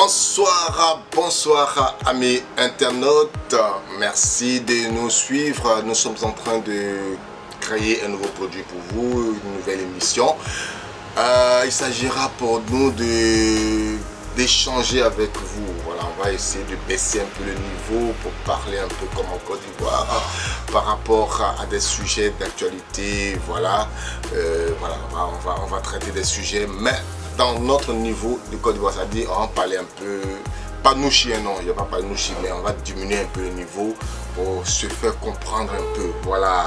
Bonsoir amis internautes, merci de nous suivre. Nous sommes en train de créer un nouveau produit pour vous, une nouvelle émission. Il s'agira pour nous d'échanger avec vous. Voilà, on va essayer de baisser un peu le niveau pour parler un peu comme en Côte d'Ivoire par rapport à des sujets d'actualité. Voilà, on va traiter des sujets, mais dans notre niveau de Côte d'Ivoire, c'est-à-dire on va parler un peu, pas nous chier, non, il n'y a pas nous chier, mais on va diminuer un peu le niveau pour se faire comprendre un peu. Voilà,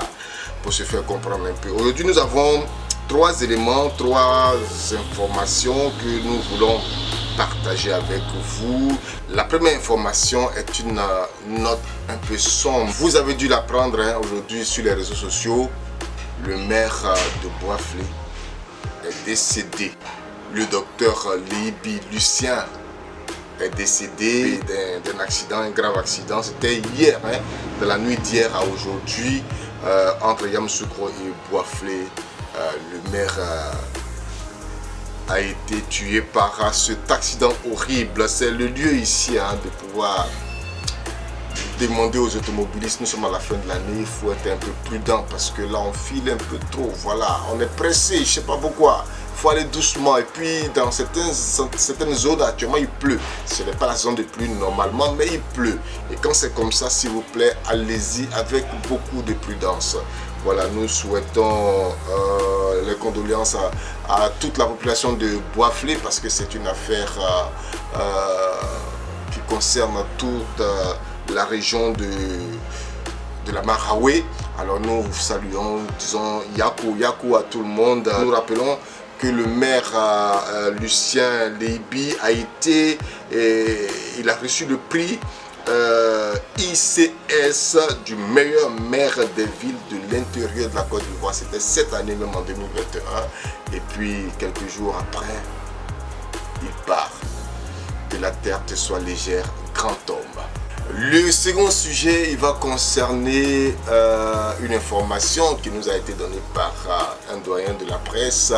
pour se faire comprendre un peu. Aujourd'hui, nous avons trois éléments, trois informations que nous voulons partager avec vous. La première information est une note un peu sombre. Vous avez dû l'apprendre aujourd'hui sur les réseaux sociaux. Le maire de Boisflé est décédé. Le docteur Libi Lucien est décédé d'un accident, un grave accident. C'était hier, de la nuit d'hier à aujourd'hui, entre Yamoussoukro et Boisflé. Le maire a été tué par cet accident horrible. C'est le lieu ici de pouvoir demander aux automobilistes. Nous sommes à la fin de l'année, il faut être un peu prudent parce que là on file un peu trop. Voilà, on est pressé, je ne sais pas pourquoi. Il faut aller doucement. Et puis dans certaines zones actuellement il pleut. Ce n'est pas la zone de pluie normalement, mais il pleut. Et quand c'est comme ça, s'il vous plaît, allez-y avec beaucoup de prudence. Voilà, nous souhaitons les condoléances à toute la population de Boisflé parce que c'est une affaire qui concerne toute la région de la Maraoué. Alors nous vous saluons, disons Yakou à tout le monde. Nous rappelons que le maire Lucien Libi il a reçu le prix ICS du meilleur maire des villes de l'intérieur de la Côte d'Ivoire. C'était cette année même en 2021. Et puis quelques jours après, il part. Que la terre te soit légère, grand homme. Le second sujet, il va concerner une information qui nous a été donnée par un doyen de la presse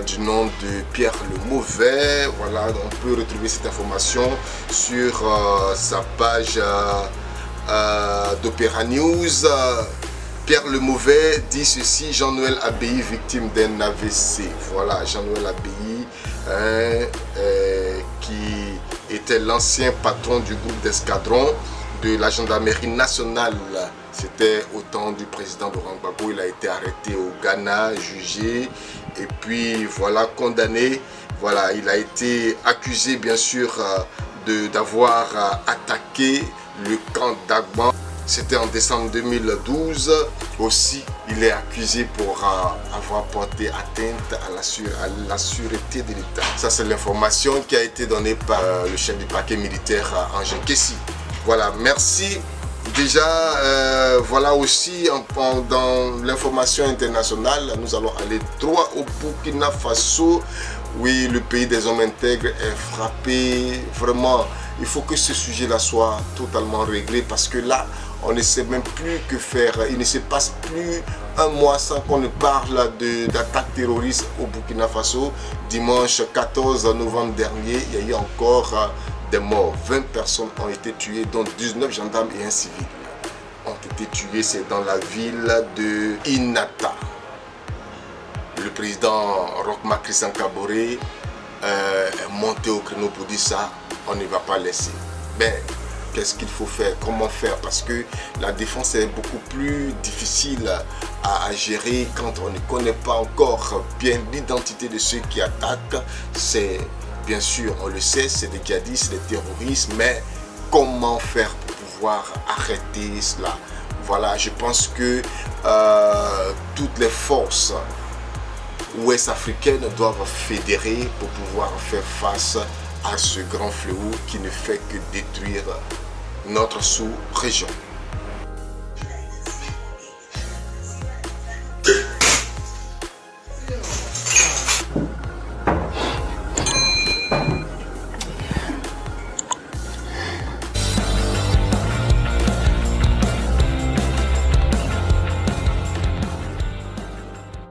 du nom de Pierre Le Mauvais. Voilà, on peut retrouver cette information sur sa page d'Opéra News. Pierre Le Mauvais dit ceci: Jean-Noël Abbaye victime d'un AVC. Voilà, Jean-Noël Abbaye qui était l'ancien patron du groupe d'escadron de la gendarmerie nationale. C'était au temps du président Laurent Gbagbo. Il a été arrêté au Ghana, jugé et puis voilà, condamné. Voilà, il a été accusé bien sûr d'avoir attaqué le camp d'Agban. C'était en décembre 2012. Aussi, il est accusé pour avoir porté atteinte à la sûreté de l'État. Ça, c'est l'information qui a été donnée par le chef du parquet militaire, Angel Kessi. Voilà, merci. Déjà, voilà aussi, dans l'information internationale, nous allons aller droit au Burkina Faso. Oui, le pays des hommes intègres est frappé. Vraiment, il faut que ce sujet-là soit totalement réglé parce que là, on ne sait même plus que faire. Il ne se passe plus un mois sans qu'on ne parle d'attaques terroristes au Burkina Faso. Dimanche 14 novembre dernier, il y a eu encore des morts. 20 personnes ont été tuées, dont 19 gendarmes et un civil ont été tués. C'est dans la ville de Inata. Le président Roch-Marc Christian Kaboré est monté au créneau pour dire ça, on ne va pas laisser. Ben, qu'est-ce qu'il faut faire? Comment faire? Parce que la défense est beaucoup plus difficile à gérer quand on ne connaît pas encore bien l'identité de ceux qui attaquent. C'est bien sûr, on le sait, c'est des djihadistes, des terroristes, mais comment faire pour pouvoir arrêter cela? Voilà, je pense que toutes les forces ouest-africaines doivent fédérer pour pouvoir faire face à ce grand fléau qui ne fait que détruire notre sous-région.